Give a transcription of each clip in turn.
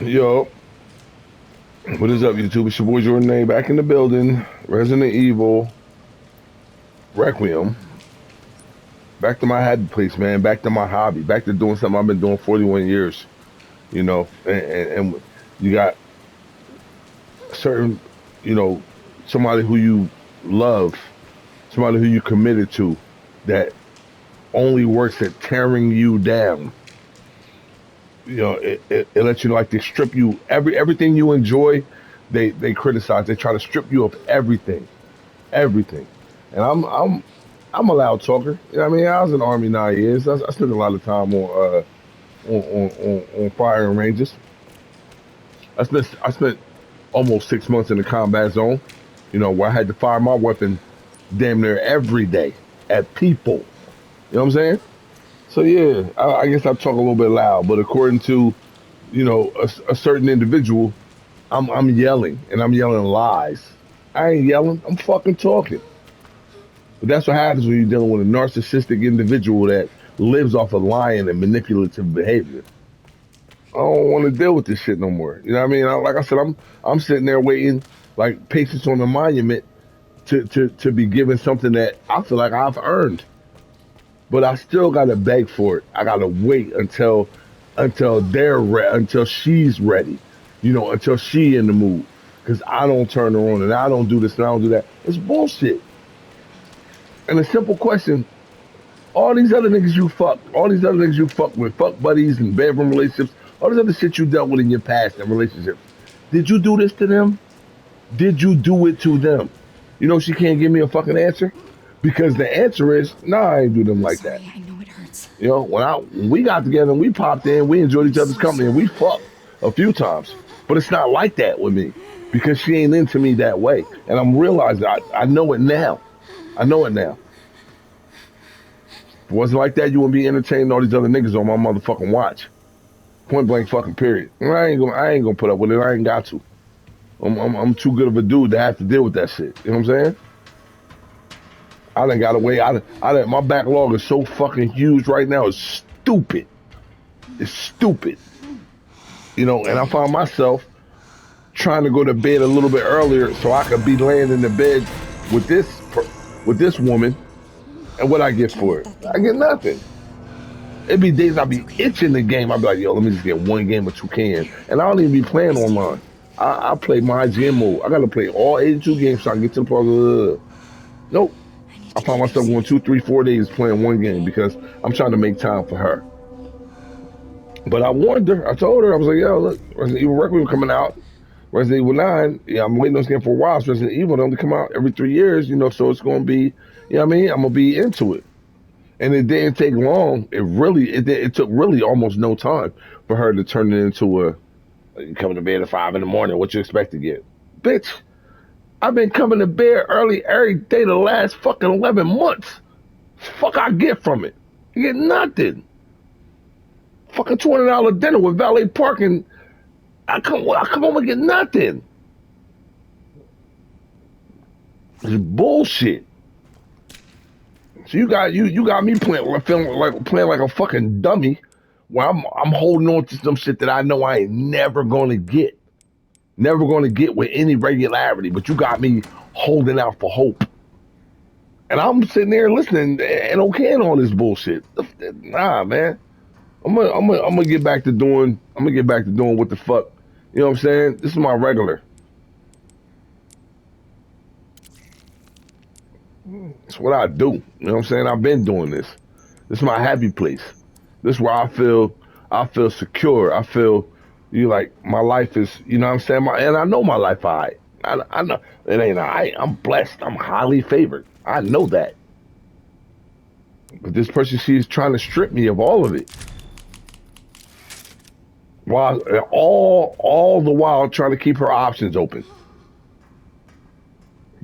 Yo, what is up, YouTube? It's your boy Jordan A. Back in the building. Resident Evil, Requiem. Back to my happy place, man. Back to my hobby. Back to doing something I've been doing 41 years. And you got certain, you know, somebody who you love, somebody who you committed to, that only works at tearing you down. It lets you know, like, they strip you everything you enjoy. They criticize. They try to strip you of everything. And I'm a loud talker. You know what I mean? I was in the army 9 years. I spent a lot of time on firing ranges. I spent almost 6 months in the combat zone. Where I had to fire my weapon damn near every day at people. You know what I'm saying? So yeah, I guess I talk a little bit loud, but according to a certain individual, I'm yelling, and I'm yelling lies. I ain't yelling. I'm fucking talking. But that's what happens when you're dealing with a narcissistic individual that lives off of lying and manipulative behavior. I don't want to deal with this shit no more. You know what I mean? Like I said, I'm sitting there waiting, like patience on the monument, to be given something that I feel like I've earned. But I still gotta beg for it. I gotta wait until until she's ready. Until she in the mood. Cause I don't turn her on and I don't do this and I don't do that. It's bullshit. And a simple question: all these other niggas you fuck, all these other niggas you fuck with, fuck buddies and bedroom relationships, all this other shit you dealt with in your past and relationships. Did you do this to them? Did you do it to them? She can't give me a fucking answer because the answer is no. I ain't do them I'm like that. sorry, I know it hurts. When we got together and we popped in, we enjoyed each I'm other's so company and we sorry. fucked a few times. But it's not like that with me because she ain't into me that way. And I'm realizing I know it now. I know it now. If it wasn't like that, you wouldn't be entertaining all these other niggas on my motherfucking watch. Point blank fucking period. I ain't gonna put up with it. I ain't got to. I'm too good of a dude to have to deal with that shit. You know what I'm saying? I done got away. My backlog is so fucking huge right now. It's stupid. It's stupid. And I found myself trying to go to bed a little bit earlier so I could be laying in the bed with this woman. And what I get Can't for let it? that thing I get go. nothing. It'd be days I'd It's be okay. itching the game. I'd be like, yo, let me just get one game or two cans. And I don't even be playing Just take online. it. I play my IGN mode. I gotta play all 82 games so I can get to the part. Nope. I need I to find keep you myself going safe. 2, 3, 4 days playing one game because I'm trying to make time for her. But I warned her. I told her, I was like, yo, look, Resident Evil Requiem coming out. Resident Evil 9, yeah, I'm waiting on this game for a while. So Resident Evil don't come out every 3 years, so it's going to be, you know what I mean? I'm going to be into it. And it didn't take long. It took really almost no time for her to turn it into you coming to bed at 5 in the morning. What you expect to get? Bitch, I've been coming to bed early every day the last fucking 11 months. Fuck I get from it? I get nothing. Fucking $200 dinner with valet parking. I come home and get nothing. It's bullshit. So you got me playing like a fucking dummy, where I'm holding on to some shit that I know I ain't never gonna get with any regularity. But you got me holding out for hope, and I'm sitting there listening and okaying all this bullshit. Nah, man, I'm gonna get back to doing. I'm gonna get back to doing what the fuck. You know what I'm saying? This is my regular. It's what I do. You know what I'm saying? I've been doing this. This is my happy place. This is where I feel secure. I feel like my life is, what I'm saying? And I know my life all right. I know it ain't all right. I'm blessed. I'm highly favored. I know that. But this person, she's trying to strip me of all of it. While all the while trying to keep her options open.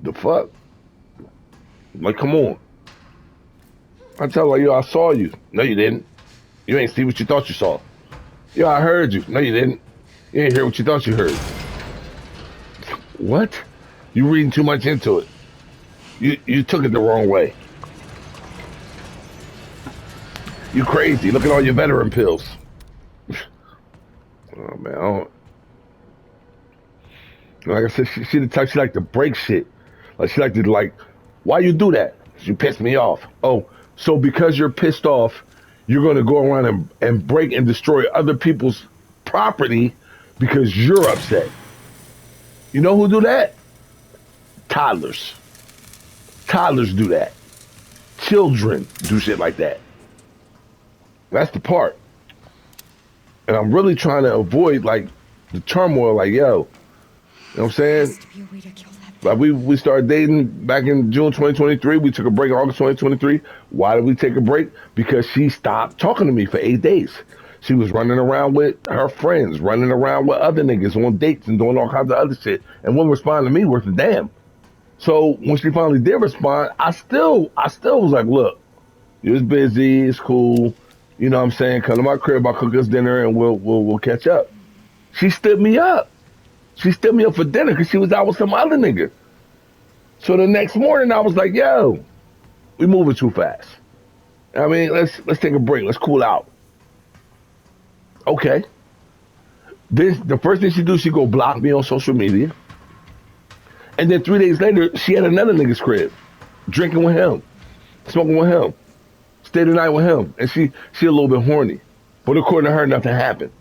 The fuck? Like, come on. I tell her, yo, I saw you. No, you didn't. You ain't see what you thought you saw. Yo, I heard you. No, you didn't. You ain't hear what you thought you heard. What? You reading too much into it. You took it the wrong way. You crazy. Look at all your veteran pills. Oh man, Like I said, she the type she like to break shit. Like she like to like, why you do that? You pissed me off. Oh, so because you're pissed off, you're gonna go around and break and destroy other people's property because you're upset. You know who do that? Toddlers. Toddlers do that. Children do shit like that. That's the part. And I'm really trying to avoid like the turmoil. Like, yo, you know what I'm saying? Like we started dating back in June 2023. We took a break in August 2023. Why did we take a break? Because she stopped talking to me for 8 days. She was running around with her friends, running around with other niggas on dates and doing all kinds of other shit. And wouldn't respond to me worth a damn. So when she finally did respond, I still was like, look, you was busy, it's cool. You know what I'm saying? Come to my crib, I'll cook us dinner and we'll catch up. She stood me up. She stood me up for dinner because she was out with some other nigga. So the next morning I was like, yo, we moving too fast. I mean, let's take a break. Let's cool out. Okay. The first thing she do, she go block me on social media. And then 3 days later, she had another nigga's crib, drinking with him, smoking with him, stayed the night with him. And she a little bit horny. But according to her, nothing happened.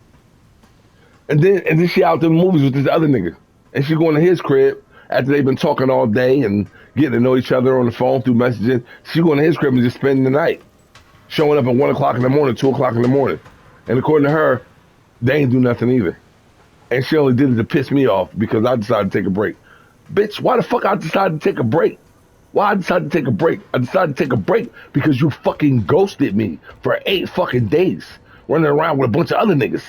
And then she out to the movies with this other nigga. And she going to his crib after they've been talking all day and getting to know each other on the phone through messaging. She going to his crib and just spending the night. Showing up at 1 o'clock in the morning, 2 o'clock in the morning. And according to her, they ain't do nothing either. And she only did it to piss me off because I decided to take a break. Bitch, why the fuck I decided to take a break? Why I decided to take a break? I decided to take a break because you fucking ghosted me for 8 fucking days. Running around with a bunch of other niggas.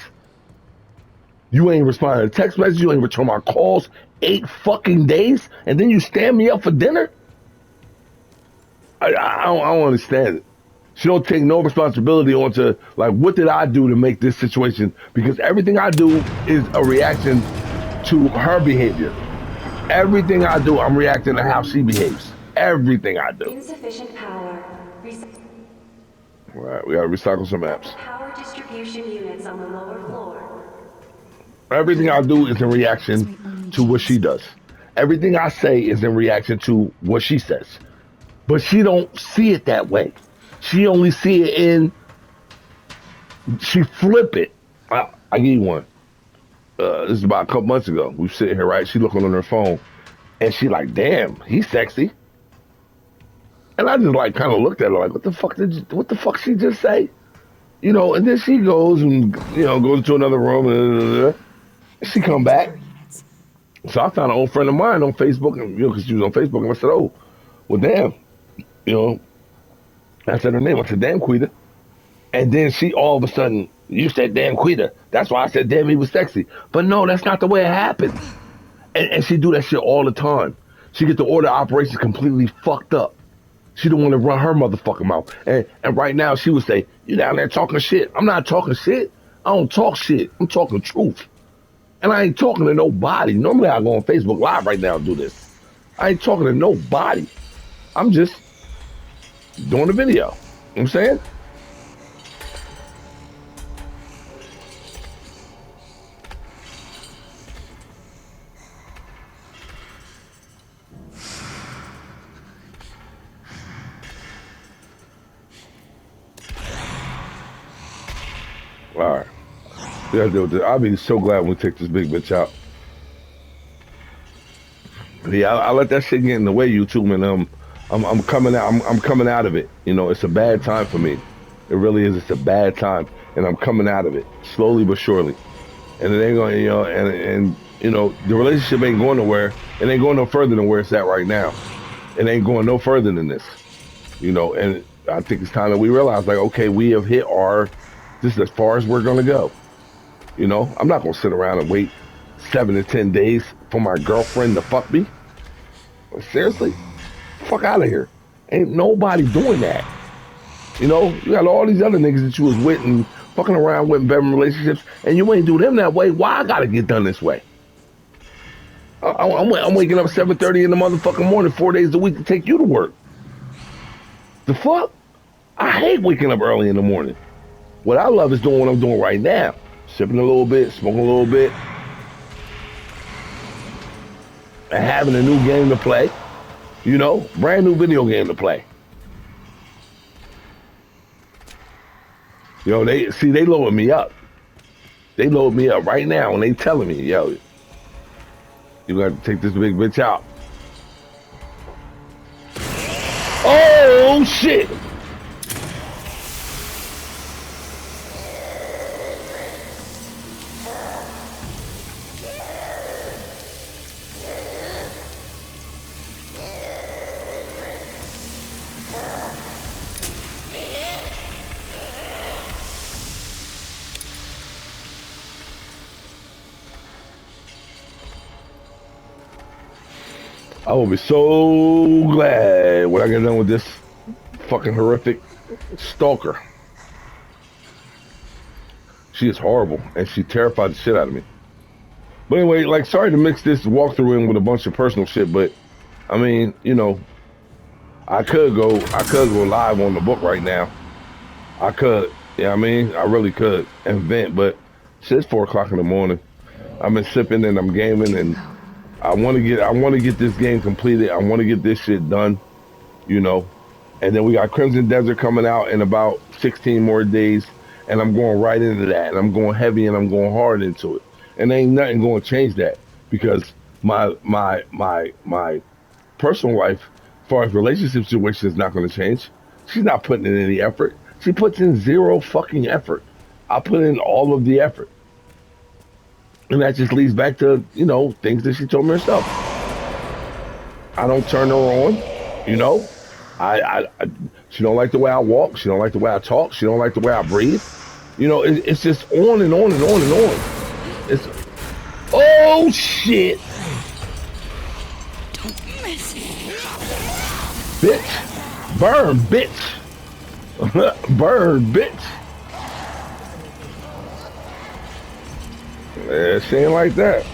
You ain't responding to text messages. You ain't return my calls 8 fucking days. And then you stand me up for dinner? I don't understand it. She don't take no responsibility onto, like, what did I do to make this situation? Because everything I do is a reaction to her behavior. Everything I do, I'm reacting to how she behaves. Everything I do. Insufficient power. All right, we gotta recycle some apps. Power distribution units on the lower floor. Everything I do is in reaction to what she does. Everything I say is in reaction to what she says. But she don't see it that way. She only see it she flip it. I give you one. This is about a couple months ago. We sitting here, right? She looking on her phone, and she like, damn, he's sexy. And I just like kind of looked at her like, what the fuck she just say? You know, and then she goes and, you know, goes to another room and she come back. So I found an old friend of mine on Facebook, and, you know, because she was on Facebook, and I said, oh, well, damn, you know, I said her name. I said, damn, Quita. And then she all of a sudden, you said damn Quita. That's why I said damn he was sexy. But no, that's not the way it happened. And she do that shit all the time. She get the order operations completely fucked up. She don't want to run her motherfucking mouth. And right now she would say, you down there talking shit. I'm not talking shit. I don't talk shit. I'm talking truth. And I ain't talking to nobody. Normally I go on Facebook Live right now and do this. I ain't talking to nobody. I'm just doing a video. You know what I'm saying? All right. We gotta deal with this. I'll be so glad when we take this big bitch out. Yeah, I let that shit get in the way, YouTube, and I'm coming out. I'm coming out of it. You know, it's a bad time for me. It really is. It's a bad time, and I'm coming out of it slowly but surely. And it ain't going, you know, and you know, the relationship ain't going nowhere. It ain't going no further than where it's at right now. It ain't going no further than this. You know, and I think it's time that we realize, like, okay, we have hit this is as far as we're gonna go. You know, I'm not gonna sit around and wait 7 to 10 days for my girlfriend to fuck me. Seriously? Fuck out of here. Ain't nobody doing that. You know, you got all these other niggas that you was with and fucking around with in better relationships, and you ain't do them that way. Why I gotta get done this way? I'm waking up 7:30 in the motherfucking morning 4 days a week to take you to work. The fuck? I hate waking up early in the morning. What I love is doing what I'm doing right now. Sipping a little bit, smoking a little bit. and having a new game to play. You know, brand new video game to play. You know, they load me up. They load me up right now and they telling me, yo, you got to take this big bitch out. Oh shit! I will be so glad when I get done with this fucking horrific stalker. She is horrible, and she terrified the shit out of me. But anyway, like, sorry to mix this walkthrough in with a bunch of personal shit, but I mean, you know, I could go live on the book right now. I could, yeah, I mean, I really could and vent, but it's 4 o'clock in the morning. I've been sipping and I'm gaming, and I want to get this game completed. I want to get this shit done, you know. And then we got Crimson Desert coming out in about 16 more days, and I'm going right into that. And I'm going heavy and I'm going hard into it. And there ain't nothing going to change that, because my personal life, as far as relationship situation, is not going to change. She's not putting in any effort. She puts in 0 fucking effort. I put in all of the effort. And that just leads back to, you know, things that she told me herself. I don't turn her on, you know. She don't like the way I walk. She don't like the way I talk. She don't like the way I breathe. You know, it's just on and on and on and on. It's, oh shit. Don't miss it. Bitch. Burn, bitch. Burn, bitch. Yeah, she ain't like that.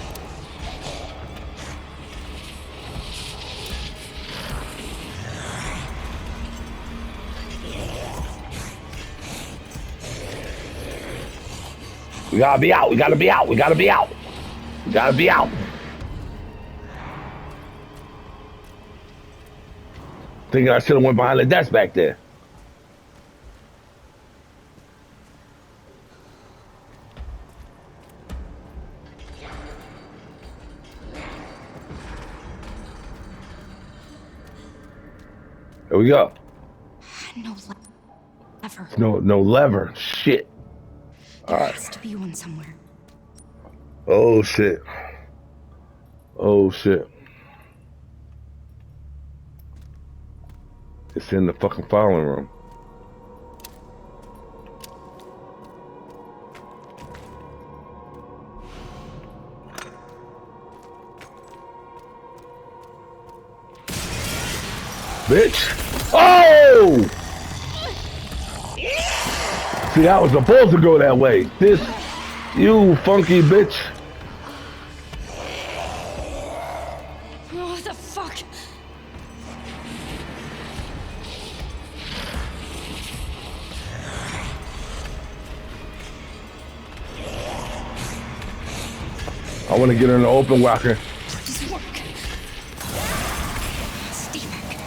We gotta be out. We gotta be out. We gotta be out. We gotta be out. Thinking I should have went behind the desk back there. Here we go. No lever. No lever. Shit. There All right. has to be one somewhere. Oh shit. Oh shit. It's in the fucking filing room. Bitch. Oh! See, I was supposed to go that way. This, you funky bitch. What the fuck? I want to get her in the open whacker. This work. Stay back.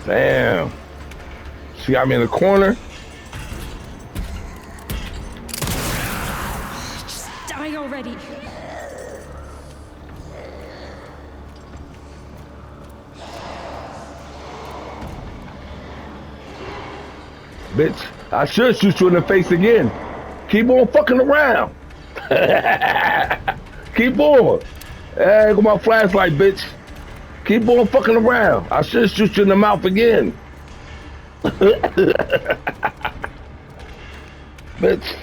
Damn. She got me in the corner. Just die already. Bitch, I should shoot you in the face again. Keep on fucking around. Keep on. Hey, go my flashlight, bitch. Keep on fucking around. I should shoot you in the mouth again. Bitch.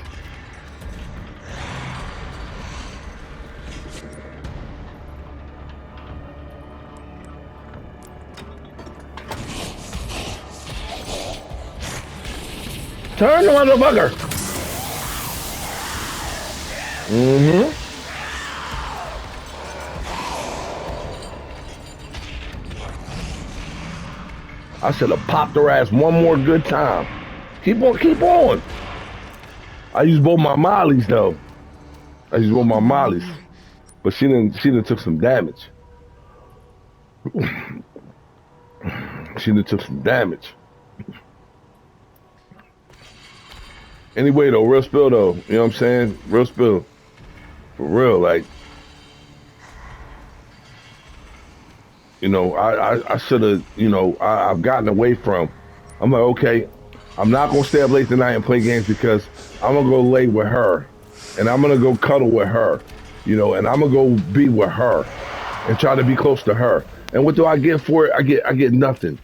Turn the motherfucker. Mm-hmm. I should have popped her ass one more good time. Keep on, keep on. I used both my mollies though. I used both my mollies, but she didn't took some damage. She done took some damage. Anyway, though, real spill, though. You know what I'm saying? Real spill. For real, like, I should have, I've gotten away from. I'm like, okay, I'm not going to stay up late tonight and play games because I'm going to go lay with her. And I'm going to go cuddle with her. And I'm going to go be with her and try to be close to her. And what do I get for it? I get nothing.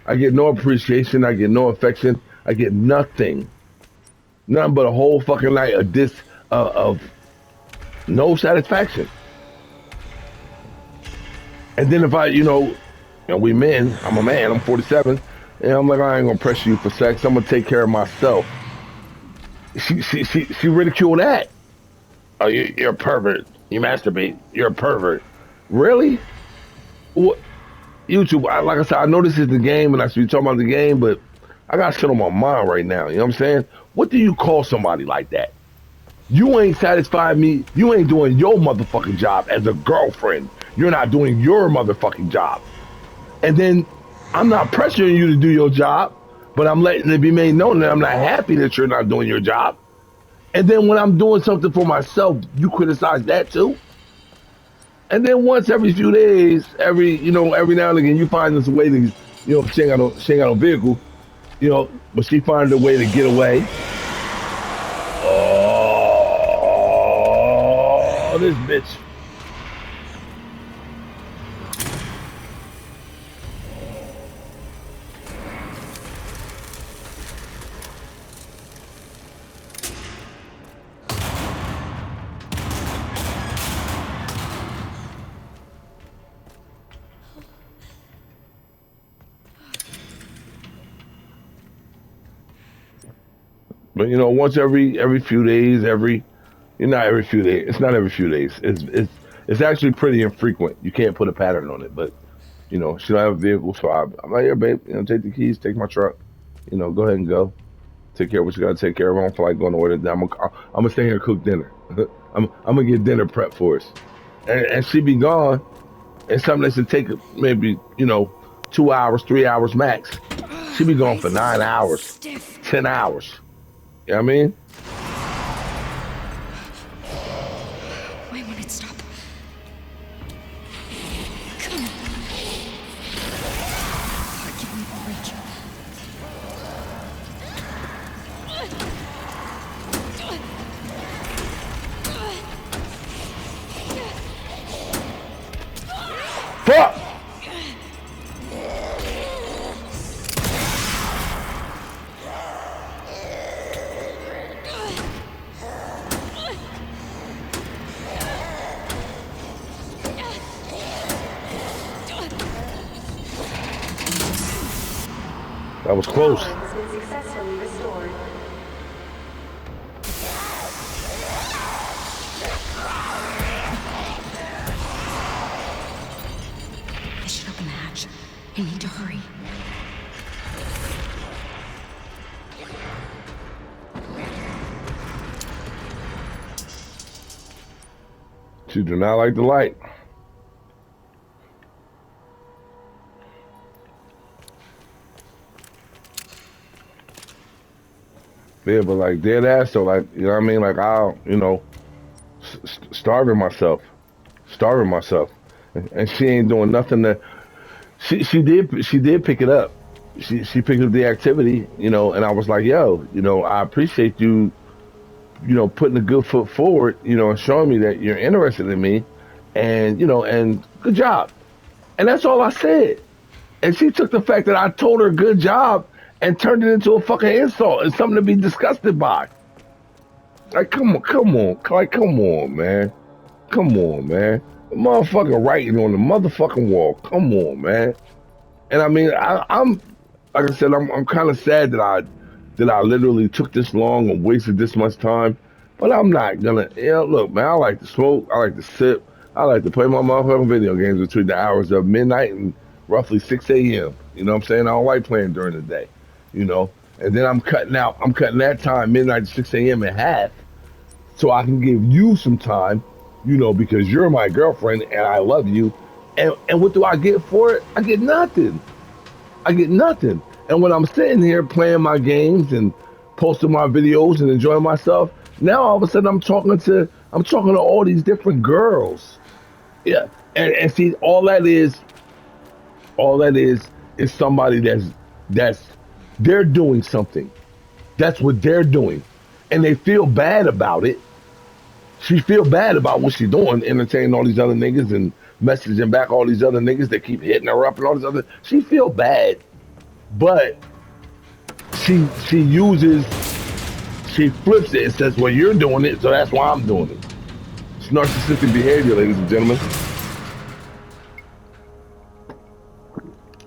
I get no appreciation. I get no affection. I get nothing. Nothing but a whole fucking night of no satisfaction. And then if we men, I'm a man, I'm 47, and I'm like, I ain't gonna pressure you for sex. I'm gonna take care of myself. She ridiculed that. Oh, you're a pervert. You masturbate. You're a pervert. Really? What? YouTube, like I said, I know this is the game and I should be talking about the game, but I got shit on my mind right now. You know what I'm saying? What do you call somebody like that? You ain't satisfied me. You ain't doing your motherfucking job as a girlfriend. You're not doing your motherfucking job. And then I'm not pressuring you to do your job, but I'm letting it be made known that I'm not happy that you're not doing your job. And then when I'm doing something for myself, you criticize that too? And then once every few days, every now and again, you find this way to, she ain't got no vehicle, but she finds a way to get away. Oh, this bitch. But once every few days, not every few days. It's not every few days. It's actually pretty infrequent. You can't put a pattern on it. But she don't have a vehicle, so I'm like, here, babe. Take the keys, take my truck. Go ahead and go. Take care of what you gotta take care of. I don't feel like going to order. I'm gonna stay here and cook dinner. I'm gonna get dinner prep for us, and she be gone. And something that should take maybe 2 hours, 3 hours max. She be gone for 9 hours, 10 hours. You know what I mean? Why won't it stop? Come on. Give me a break. Fuck! That was close. Power has been successfully restored. I should open the hatch. I need to hurry. She do not like the light. Yeah, but like dead ass though, like what I mean, like I'll, starving myself, and she ain't doing nothing to. She did pick it up. She picked up the activity, and I was like, yo, I appreciate you, putting a good foot forward, and showing me that you're interested in me, and and good job, and that's all I said. And she took the fact that I told her good job and turned it into a fucking insult and something to be disgusted by. Like, come on, like, come on, man. Come on, man. The motherfucking writing on the motherfucking wall. Come on, man. And I mean, I'm like I said, I'm kind of sad that I literally took this long and wasted this much time. But I'm not gonna. Look, man. I like to smoke. I like to sip. I like to play my motherfucking video games between the hours of midnight and roughly 6 a.m. You know what I'm saying? I don't like playing during the day, you know. And then I'm cutting that time, midnight to 6 a.m. in half so I can give you some time, you know, because you're my girlfriend and I love you. And what do I get for it? I get nothing. I get nothing. And when I'm sitting here playing my games and posting my videos and enjoying myself, now all of a sudden I'm talking to all these different girls. Yeah. And see, all that is somebody that's they're doing something. That's what they're doing. And they feel bad about it. She feel bad about what she's doing, entertaining all these other niggas and messaging back all these other niggas that keep hitting her up and all this other. She feel bad, but she uses she flips it and says, "Well, you're doing it, so that's why I'm doing it." It's narcissistic behavior, ladies and gentlemen.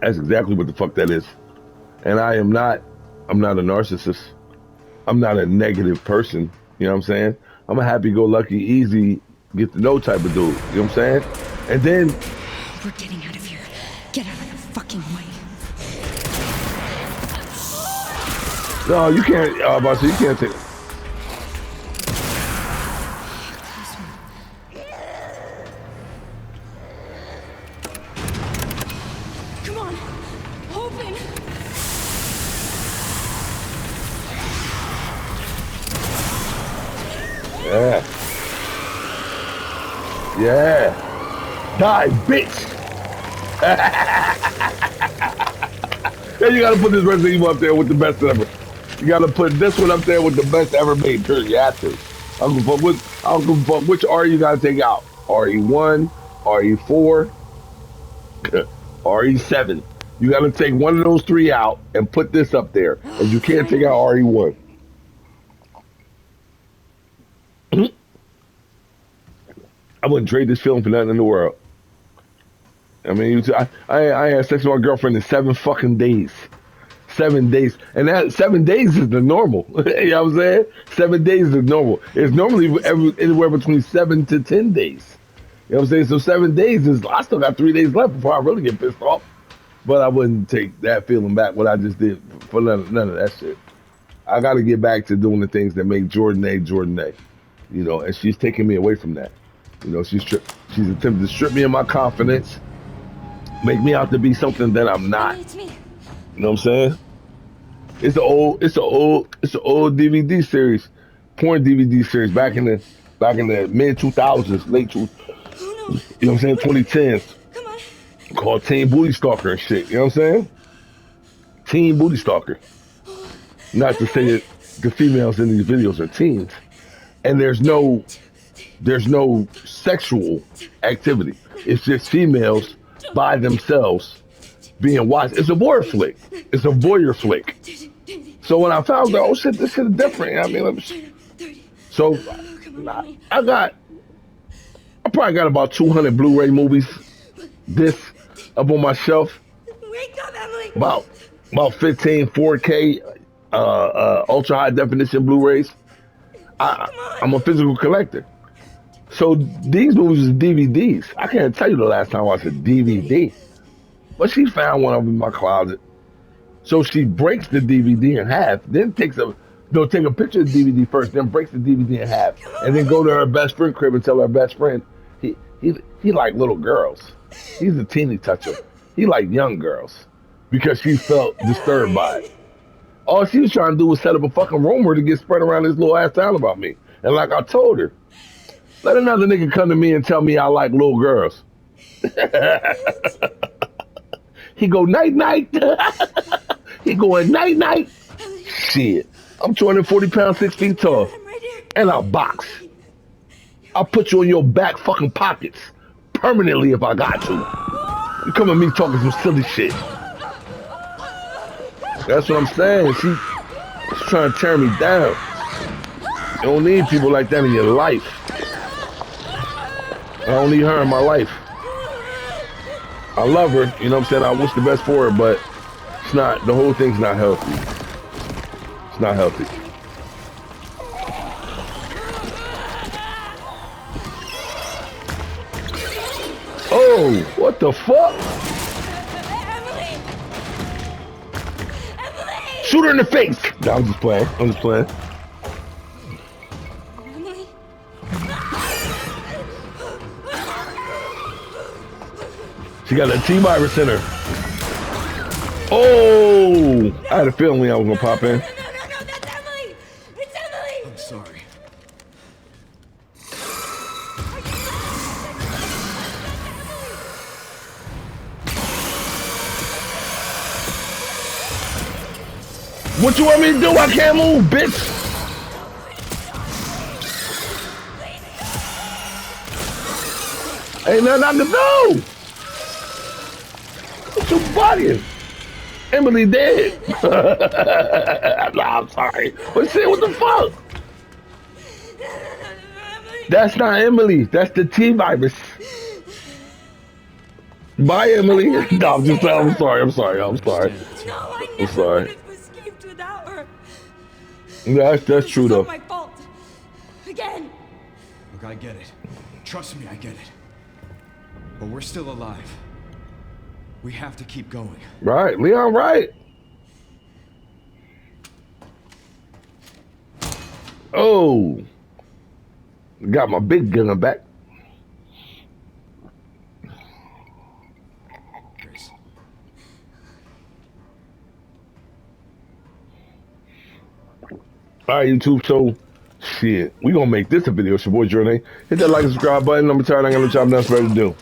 That's exactly what the fuck that is. And I'm not a narcissist. I'm not a negative person. You know what I'm saying? I'm a happy-go-lucky, easy, get to know type of dude. You know what I'm saying? And then We're getting out of here. Get out of the fucking way. no, you can't. Boss, you can't take. Come on. Open. Yeah, yeah. Die, bitch. Then you gotta put this Resident Evil up there with the best ever. You gotta put this one up there with the best ever made. Sure, you have to. I don't give a fuck which R you gotta take out. RE1, RE4, RE7. You gotta take one of those three out and put this up there. And you can't take out RE1. I wouldn't trade this film for nothing in the world. I mean, I had sex with my girlfriend in 7 fucking days. 7 days. And that 7 days is the normal. You know what I'm saying? 7 days is normal. It's normally anywhere between 7 to 10 days. You know what I'm saying? So 7 days is, I still got 3 days left before I really get pissed off. But I wouldn't take that feeling back, what I just did, for none of that shit. I got to get back to doing the things that make Jordan A, Jordan A. You know, and she's taking me away from that. You know, she's attempting to strip me of my confidence, make me out to be something that I'm not. It's me. You know what I'm saying? It's an old DVD series, porn DVD series back in the mid 2000s, late two, Oh no. you know what I'm saying, 2010s, Come on. called Teen Booty Stalker and shit. You know what I'm saying? Teen Booty Stalker. Not to say that the females in these videos are teens, and there's no sexual activity. It's just females by themselves being watched. It's a voyeur flick. It's a voyeur flick. So when I found out, oh shit, this shit is different. I mean, so I probably got about 200 Blu-ray movies, this up on my shelf. Wake up, Emily. About 15 4K, ultra high definition Blu-rays. I'm a physical collector. So these movies are DVDs. I can't tell you the last time I watched a DVD. But she found one up in my closet. So she breaks the DVD in half, then take a picture of the DVD first, then breaks the DVD in half, and then go to her best friend crib and tell her best friend he like little girls. He's a teeny toucher. He like young girls because she felt disturbed by it. All she was trying to do was set up a fucking rumor to get spread around this little ass town about me. And like I told her, let another nigga come to me and tell me I like little girls. He go night night. He going night night. Shit, I'm 240 pounds, 6 feet tall, Right here. and I'll box. I'll put you in your back fucking pockets permanently if I got to. You come at me talking some silly shit. That's what I'm saying. She's trying to tear me down. You don't need people like that in your life. I don't need her in my life. I love her, you know what I'm saying? I wish the best for her, but it's not, the whole thing's not healthy. It's not healthy. Oh, what the fuck? Shoot her in the face. No, I'm just playing. I'm just playing. Emily? She got a T-virus in her. Oh! I had a feeling I was gonna pop in. No, that's Emily! It's Emily! I'm sorry. What you want me to do? I can't move, bitch! Ain't nothing I can do! What you bugging? Emily dead. No, I'm sorry. But shit, what the fuck? That's not Emily. That's the T-virus. Bye, Emily. No, I'm just saying. I'm sorry. I'm sorry. I'm sorry. No, I I'm never sorry. would have escaped without her. That's true It's though. not my fault. Again. Look, I get it. Trust me, I get it. But we're still alive. We have to keep going. Right, Leon, right. Oh. Got my big gun back. Grace. All right, YouTube, so shit, we gonna make this a video. It's your boy Journey. Hit that like and subscribe button. I'm tired. I got no job. That's ready to do.